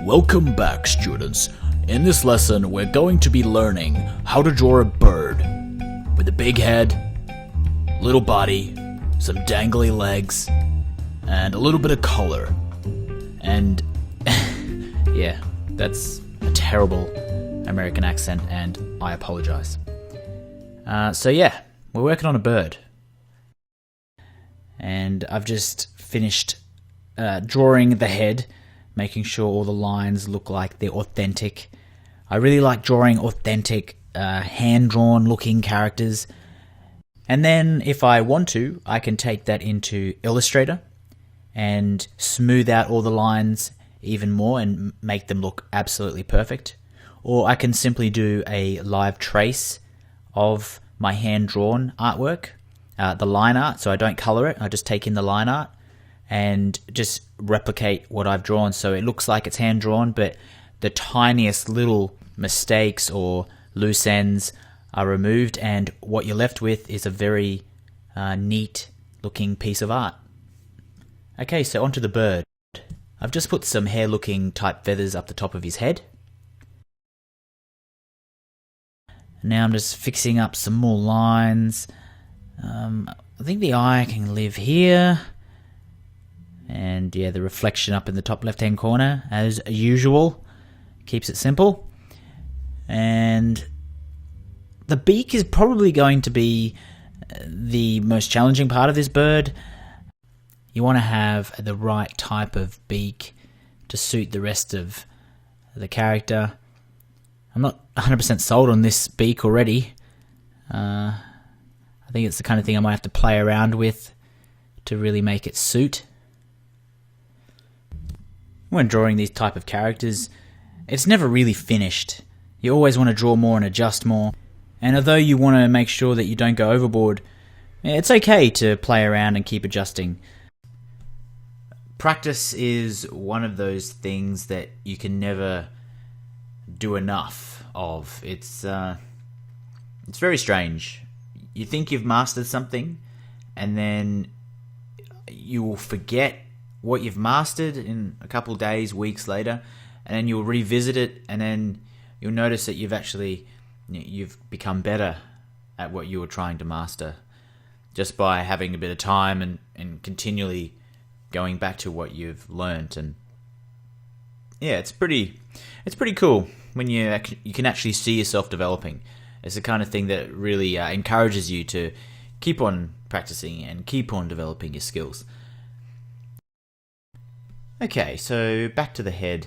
Welcome back, students. In this lesson, we're going to be learning how to draw a bird with a big head, little body, some dangly legs, and a little bit of color. And yeah, that's a terrible American accent, and I apologize. So yeah, we're working on a bird. And I've just finished drawing the head, making sure all the lines look like they're authentic. I really like drawing authentic, hand-drawn looking characters. And then if I want to, I can take that into Illustrator and smooth out all the lines even more and make them look absolutely perfect. Or I can simply do a live trace of my hand-drawn artwork, the line art, so I don't color it, I just take in the line art and just replicate what I've drawn so it looks like it's hand-drawn, but the tiniest little mistakes or loose ends are removed, and what you're left with is a very neat looking piece of art. Okay, so onto the bird. I've just put some hair looking type feathers up the top of his head. Now I'm just fixing up some more lines. I think the eye can live here. And yeah, the reflection up in the top left hand corner, as usual. Keeps it simple. And the beak is probably going to be the most challenging part of this bird. You want to have the right type of beak to suit the rest of the character. I'm not 100% sold on this beak already. I think it's the kind of thing I might have to play around with to really make it suit. When drawing these type of characters, it's never really finished. You always want to draw more and adjust more. And although you want to make sure that you don't go overboard, it's okay to play around and keep adjusting. Practice is one of those things that you can never do enough of. It's very strange. You think you've mastered something, and then you will forget what you've mastered in a couple days, weeks later, and then you'll revisit it, and then you'll notice that you've become better at what you were trying to master just by having a bit of time and continually going back to what you've learnt. And yeah, it's pretty cool when you can actually see yourself developing. It's the kind of thing that really encourages you to keep on practicing and keep on developing your skills. Okay, so back to the head.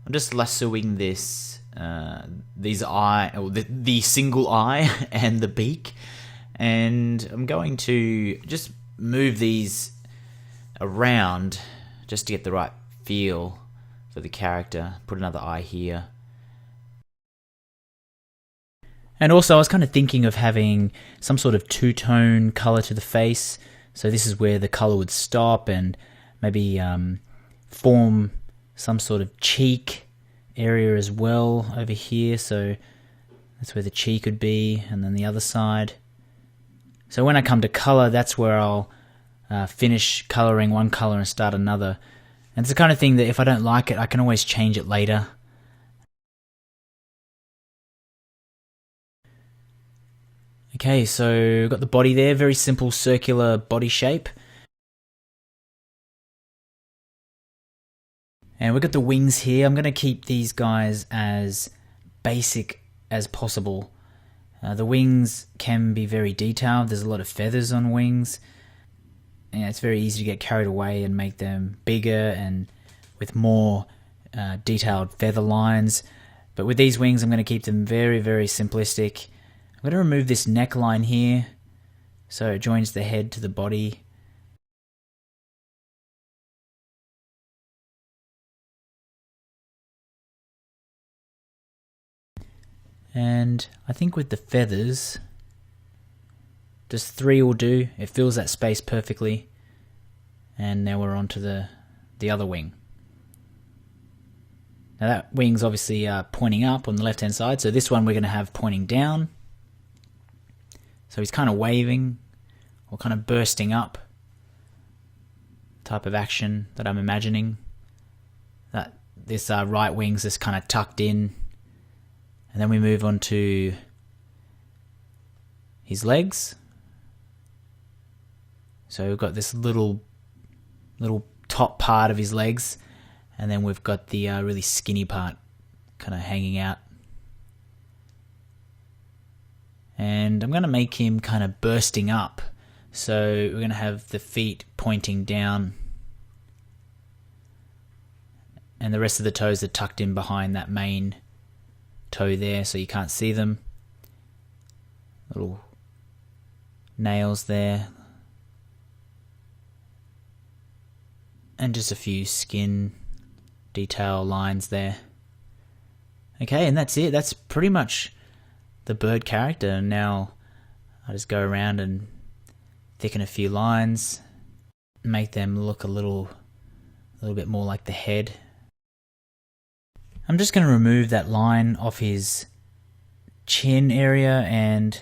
I'm just lassoing this, the single eye and the beak, and I'm going to just move these around just to get the right feel for the character. Put another eye here. And also I was kind of thinking of having some sort of two-tone color to the face. So this is where the color would stop, and maybe form some sort of cheek area as well over here. So that's where the cheek would be, and then the other side. So when I come to color, that's where I'll finish coloring one color and start another. And it's the kind of thing that if I don't like it, I can always change it later. Okay, so got the body there, very simple circular body shape. And we've got the wings here. I'm going to keep these guys as basic as possible. The wings can be very detailed. There's a lot of feathers on wings. And it's very easy to get carried away and make them bigger and with more detailed feather lines. But with these wings, I'm going to keep them very, very simplistic. I'm going to remove this neckline here so it joins the head to the body. And I think with the feathers, just 3 will do. It fills that space perfectly. And now we're on to the other wing. Now that wing's obviously pointing up on the left hand side, so this one we're going to have pointing down. So he's kind of waving or kind of bursting up type of action that I'm imagining. That this right wing's just kind of tucked in. And then we move on to his legs. So we've got this little top part of his legs, and then we've got the really skinny part kind of hanging out. And I'm going to make him kind of bursting up. So we're going to have the feet pointing down, and the rest of the toes are tucked in behind that main toe there, so you can't see them. Little nails there. And just a few skin detail lines there. Okay, and that's it. That's pretty much the bird character. And now I just go around and thicken a few lines, make them look a little bit more like the head. I'm just going to remove that line off his chin area and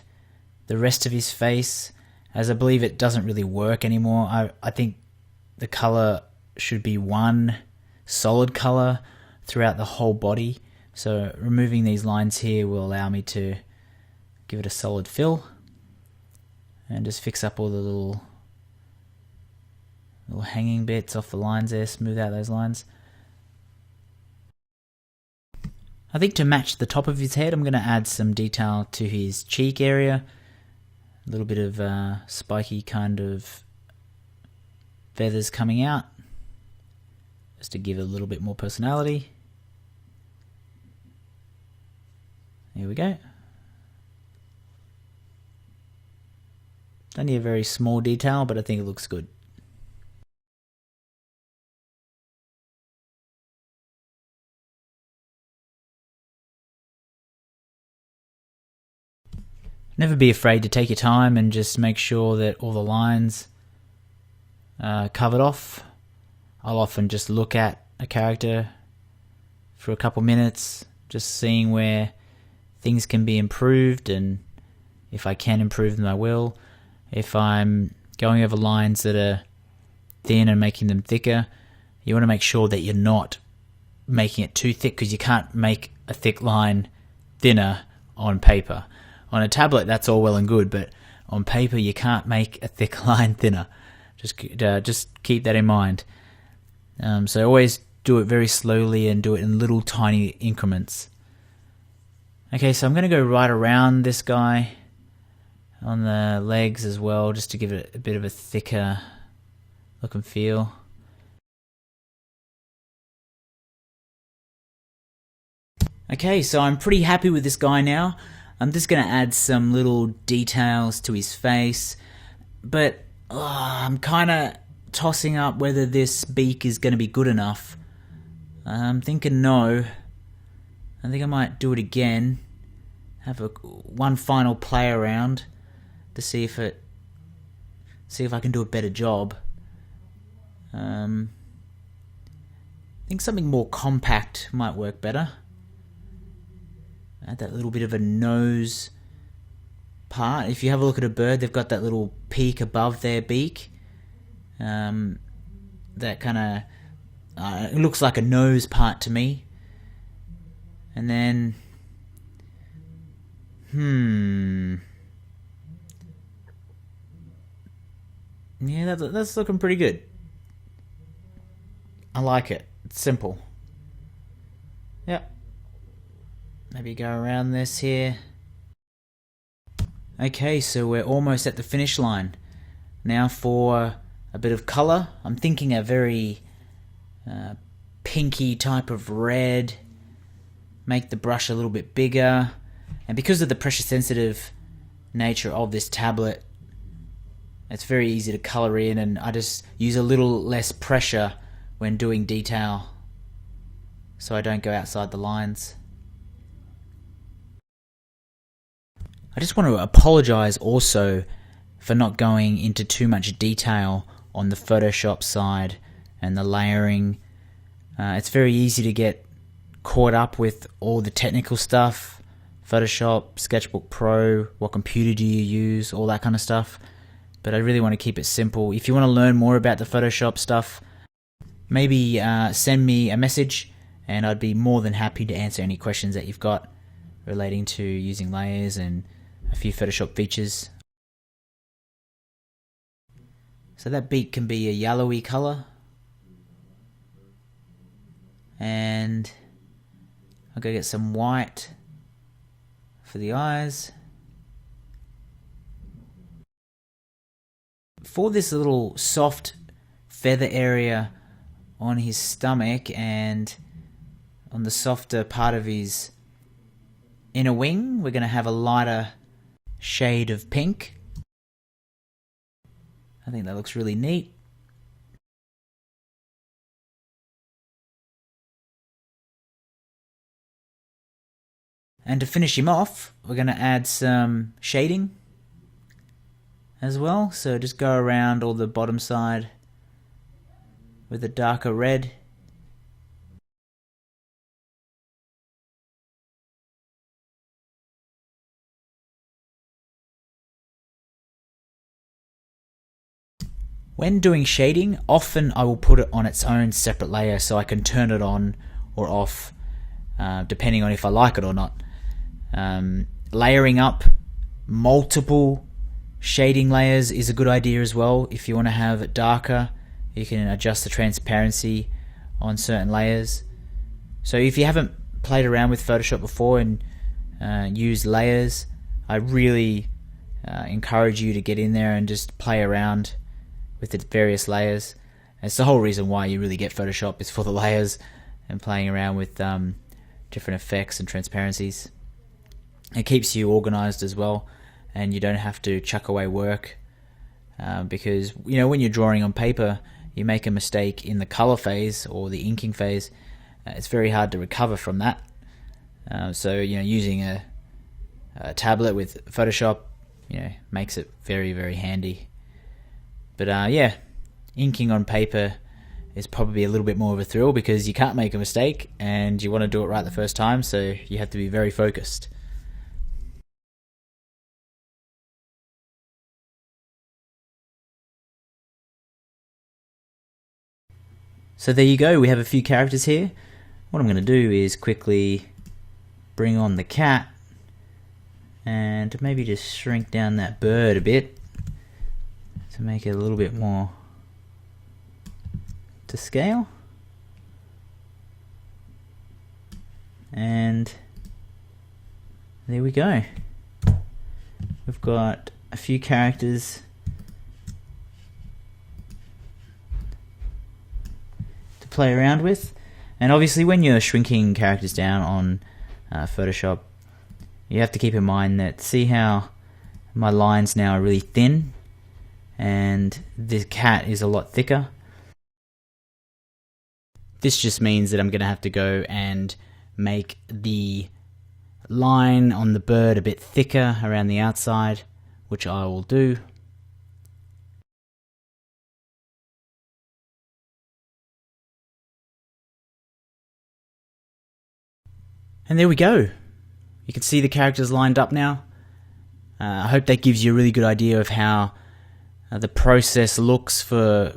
the rest of his face, as I believe it doesn't really work anymore. I think the color should be one solid color throughout the whole body. So removing these lines here will allow me to give it a solid fill and just fix up all the little hanging bits off the lines there, smooth out those lines. I think to match the top of his head, I'm going to add some detail to his cheek area. A little bit of spiky kind of feathers coming out, just to give it a little bit more personality. There we go. Only a very small detail, but I think it looks good. Never be afraid to take your time and just make sure that all the lines are covered off. I'll often just look at a character for a couple minutes, just seeing where things can be improved, and if I can improve them, I will. If I'm going over lines that are thin and making them thicker, you want to make sure that you're not making it too thick, because you can't make a thick line thinner on paper. On a tablet, that's all well and good, but on paper, you can't make a thick line thinner. Just keep that in mind. So always do it very slowly and do it in little tiny increments. Okay, so I'm going to go right around this guy on the legs as well, just to give it a bit of a thicker look and feel. Okay, so I'm pretty happy with this guy now. I'm just going to add some little details to his face, but I'm kind of tossing up whether this beak is going to be good enough. I'm thinking no. I think I might do it again. Have one final play around to see if I can do a better job. I think something more compact might work better. Add that little bit of a nose part. If you have a look at a bird, they've got that little peak above their beak. That kind of it looks like a nose part to me. And then yeah, that's looking pretty good. I like it. It's simple. Yep. Maybe go around this here. Okay, so we're almost at the finish line. Now for a bit of colour. I'm thinking a very pinky type of red. Make the brush a little bit bigger. And because of the pressure sensitive nature of this tablet, it's very easy to colour in, and I just use a little less pressure when doing detail so I don't go outside the lines. I just want to apologise also for not going into too much detail on the Photoshop side and the layering. It's very easy to get caught up with all the technical stuff, Photoshop, Sketchbook Pro, what computer do you use, all that kind of stuff. But I really want to keep it simple. If you want to learn more about the Photoshop stuff, maybe send me a message and I'd be more than happy to answer any questions that you've got relating to using layers and a few Photoshop features. So that beak can be a yellowy colour, and I'll go get some white for the eyes. For this little soft feather area on his stomach and on the softer part of his inner wing, we're going to have a lighter shade of pink. I think that looks really neat. And to finish him off, we're going to add some shading as well. So just go around all the bottom side with a darker red. When doing shading, often I will put it on its own separate layer so I can turn it on or off depending on if I like it or not. Layering up multiple shading layers is a good idea as well. If you want to have it darker, you can adjust the transparency on certain layers. So if you haven't played around with Photoshop before and used layers, I really encourage you to get in there and just play around with the various layers. It's the whole reason why you really get Photoshop, is for the layers and playing around with different effects and transparencies. It keeps you organized as well, and you don't have to chuck away work because when you're drawing on paper, you make a mistake in the color phase or the inking phase, it's very hard to recover from that. So using a tablet with Photoshop makes it very, very handy. But yeah, inking on paper is probably a little bit more of a thrill because you can't make a mistake and you want to do it right the first time, so you have to be very focused. So there you go, we have a few characters here. What I'm going to do is quickly bring on the cat and maybe just shrink down that bird a bit to make it a little bit more to scale. And there we go. We've got a few characters to play around with. And obviously when you're shrinking characters down on Photoshop, you have to keep in mind that, see how my lines now are really thin and the cat is a lot thicker. This just means that I'm going to have to go and make the line on the bird a bit thicker around the outside, which I will do. And there we go. You can see the characters lined up now. I hope that gives you a really good idea of how the process looks for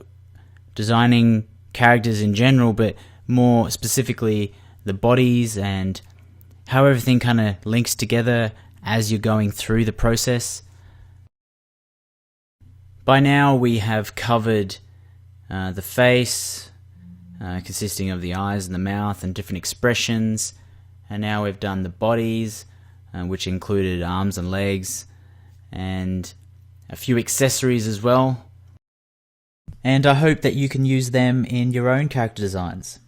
designing characters in general, but more specifically the bodies and how everything kind of links together as you're going through the process. By now we have covered the face, consisting of the eyes and the mouth and different expressions, and now we've done the bodies, which included arms and legs and a few accessories as well. And I hope that you can use them in your own character designs.